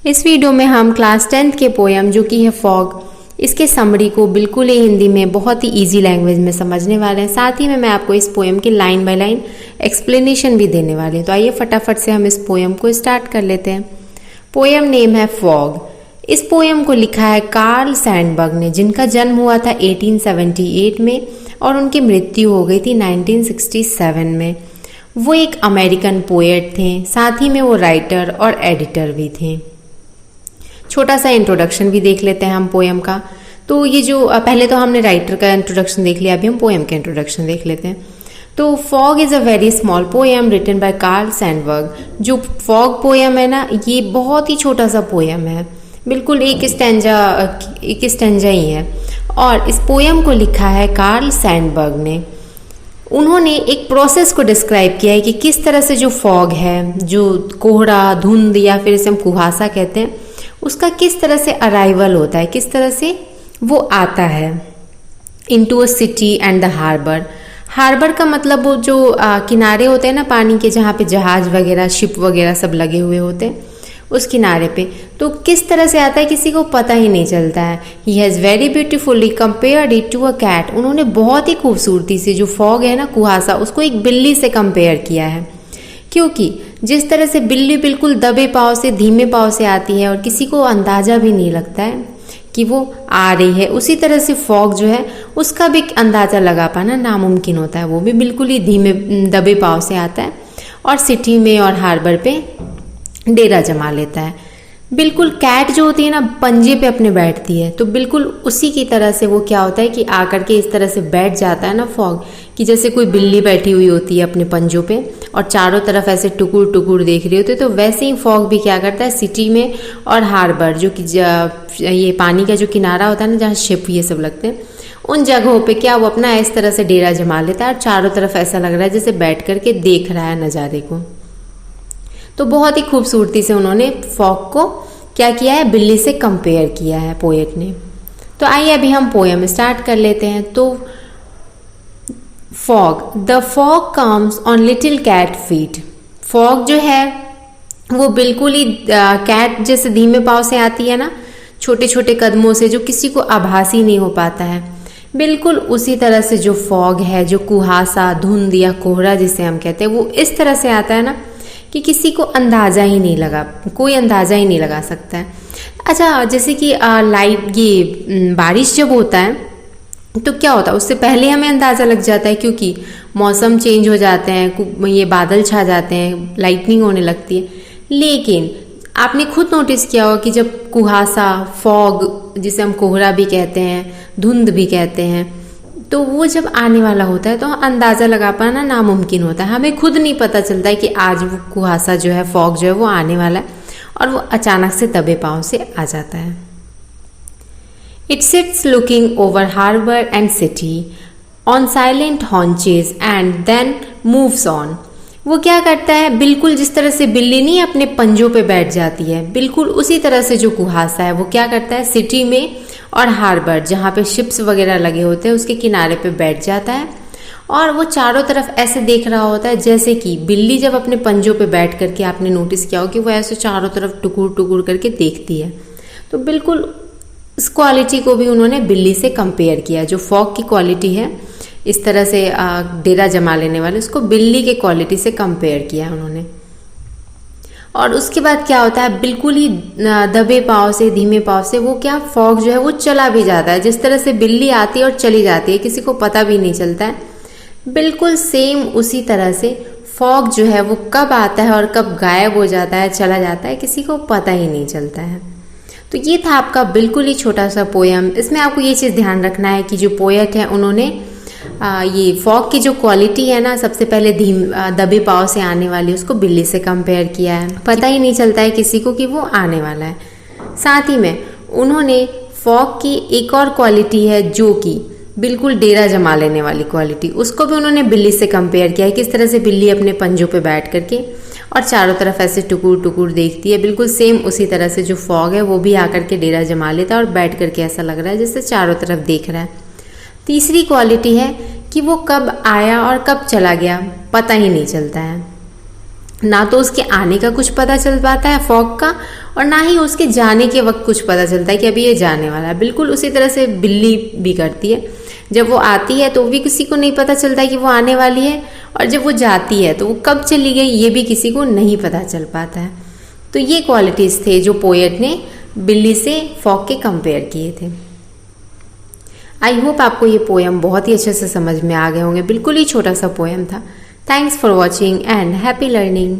इस वीडियो में हम क्लास 10th के पोएम जो कि है फॉग, इसके समरी को बिल्कुल ही हिंदी में बहुत ही इजी लैंग्वेज में समझने वाले हैं। साथ ही में मैं आपको इस पोएम की लाइन बाय लाइन एक्सप्लेनेशन भी देने वाली हूँ। तो आइए फटाफट से हम इस पोएम को स्टार्ट कर लेते हैं। पोएम नेम है फॉग। इस पोएम को लिखा है कार्ल सैंडबर्ग ने, जिनका जन्म हुआ था 1878 में और उनकी मृत्यु हो गई थी 1967 में। वो एक अमेरिकन पोएट थे, साथ ही में वो राइटर और एडिटर भी थे। छोटा सा इंट्रोडक्शन भी देख लेते हैं हम पोएम का। तो ये जो पहले तो हमने राइटर का इंट्रोडक्शन देख लिया, अभी हम पोएम का इंट्रोडक्शन देख लेते हैं। तो fog is a very small poem written by Carl Sandburg. जो फॉग पोएम है ना, ये बहुत ही छोटा सा पोएम है, बिल्कुल एक स्टैंजा ही है। और इस पोएम को लिखा है कार्ल सैंडबर्ग ने। उन्होंने एक प्रोसेस को डिस्क्राइब किया है कि किस तरह से जो फॉग है, जो कोहरा, धुंध या फिर इसे हम कुहासा कहते हैं, उसका किस तरह से अराइवल होता है, किस तरह से वो आता है into a city and the harbour. Harbour का मतलब वो जो किनारे होते हैं ना पानी के, जहाँ पे जहाज वगैरह, शिप वगैरह सब लगे हुए होते हैं, उस किनारे पे। तो किस तरह से आता है किसी को पता ही नहीं चलता है। He has very beautifully compared it to a cat. उन्होंने बहुत ही खूबसूरती से जो फॉग है ना, कुहासा, उसको एक बिल्ली से कंपेयर किया है। क्योंकि जिस तरह से बिल्ली बिल्कुल दबे पाँव से, धीमे पाँव से आती है और किसी को अंदाज़ा भी नहीं लगता है कि वो आ रही है, उसी तरह से फॉग जो है उसका भी अंदाज़ा लगा पाना नामुमकिन होता है। वो भी बिल्कुल ही धीमे दबे पाँव से आता है और सिटी में और हार्बर पे डेरा जमा लेता है। बिल्कुल कैट जो होती है ना, पंजे पे अपने बैठती है, तो बिल्कुल उसी की तरह से वो क्या होता है कि आकर के इस तरह से बैठ जाता है ना फॉग, कि जैसे कोई बिल्ली बैठी हुई होती है अपने पंजों पे और चारों तरफ ऐसे टुकुर टुकुर देख रही होती है। तो वैसे ही फॉग भी क्या करता है, सिटी में और हार्बर, जो कि ये पानी का जो किनारा होता है ना, जहाँ शिप ये सब लगते हैं, उन जगहों पे क्या वो अपना इस तरह से डेरा जमा लेता है और चारों तरफ ऐसा लग रहा है जैसे बैठ करके देख रहा है नज़ारे को। तो बहुत ही खूबसूरती से उन्होंने फॉग को क्या किया है, बिल्ली से कंपेयर किया है पोएट ने। तो आइए अभी हम पोएम स्टार्ट कर लेते हैं। तो fog, the fog comes on little cat feet. Fog जो है वो बिल्कुल ही कैट जैसे धीमे पाँव से आती है ना, छोटे छोटे कदमों से, जो किसी को आभास ही नहीं हो पाता है। बिल्कुल उसी तरह से जो फॉग है, जो कुहासा, धुंध या कोहरा जिसे हम कहते हैं, वो इस तरह से आता है ना कि किसी को अंदाज़ा ही नहीं लगा, कोई अंदाज़ा ही नहीं लगा सकता है। अच्छा, जैसे कि बारिश जब होता है तो क्या होता है, उससे पहले हमें अंदाज़ा लग जाता है, क्योंकि मौसम चेंज हो जाते हैं, ये बादल छा जाते हैं, लाइटनिंग होने लगती है। लेकिन आपने खुद नोटिस किया होगा कि जब कुहासा, फॉग जिसे हम कोहरा भी कहते हैं, धुंध भी कहते हैं, तो वो जब आने वाला होता है तो अंदाज़ा लगा पाना नामुमकिन होता है। हमें खुद नहीं पता चलता है कि आज वो कुहासा जो है, फॉग जो है वो आने वाला है, और वो अचानक से दबे पाँव से आ जाता है। It sits looking over harbour and city on silent haunches and then moves on. वो क्या करता है, बिल्कुल जिस तरह से बिल्ली नहीं अपने पंजों पे बैठ जाती है, बिल्कुल उसी तरह से जो कुहासा है वो क्या करता है, सिटी में और हार्बर, जहाँ पे शिप्स वगैरह लगे होते हैं, उसके किनारे पे बैठ जाता है और वो चारों तरफ ऐसे देख रहा होता है जैसे कि बिल्ली जब अपने पंजों पे बैठ करके, आपने नोटिस किया हो कि वो ऐसे चारों तरफ टुकुर टुकुर करके देखती है। तो बिल्कुल इस क्वालिटी को भी उन्होंने बिल्ली से कंपेयर किया। जो फॉग की क्वालिटी है, इस तरह से डेरा जमा लेने वाले, उसको बिल्ली के क्वालिटी से कंपेयर किया उन्होंने। और उसके बाद क्या होता है, बिल्कुल ही दबे पाँव से, धीमे पाँव से वो क्या, फॉग जो है वो चला भी जाता है। जिस तरह से बिल्ली आती है और चली जाती है, किसी को पता भी नहीं चलता है, बिल्कुल सेम उसी तरह से फॉग जो है वो कब आता है और कब गायब हो जाता है, चला जाता है, किसी को पता ही नहीं चलता है। तो ये था आपका बिल्कुल ही छोटा सा पोएम। इसमें आपको ये चीज़ ध्यान रखना है कि जो पोएट है उन्होंने ये फॉग की जो क्वालिटी है ना, सबसे पहले दबे पाँव से आने वाली, उसको बिल्ली से कंपेयर किया है। पता ही नहीं चलता है किसी को कि वो आने वाला है। साथ ही में उन्होंने फॉग की एक और क्वालिटी है जो कि बिल्कुल डेरा जमा लेने वाली क्वालिटी, उसको भी उन्होंने बिल्ली से कंपेयर किया है। किस तरह से बिल्ली अपने पंजों पे बैठ करके और चारों तरफ ऐसे टुकुर टुकुर देखती है, बिल्कुल सेम उसी तरह से जो फॉग है वो भी आकर के डेरा जमा लेता है और बैठ करके ऐसा लग रहा है जैसे चारों तरफ देख रहा है। तीसरी क्वालिटी है कि वो कब आया और कब चला गया, पता ही नहीं चलता है। ना तो उसके आने का कुछ पता चल पाता है फॉग का, और ना ही उसके जाने के वक्त कुछ पता चलता है कि अभी ये जाने वाला है। बिल्कुल उसी तरह से बिल्ली भी करती है, जब वो आती है तो भी किसी को नहीं पता चलता है कि वो आने वाली है, और जब वो जाती है तो वो कब चली गई ये भी किसी को नहीं पता चल पाता है। तो ये क्वालिटीज थे जो पोएट ने बिल्ली से फॉग के कंपेयर किए थे। आई होप आपको ये पोएम बहुत ही अच्छे से समझ में आ गए होंगे। बिल्कुल ही छोटा सा पोएम था। Thanks for watching and happy learning.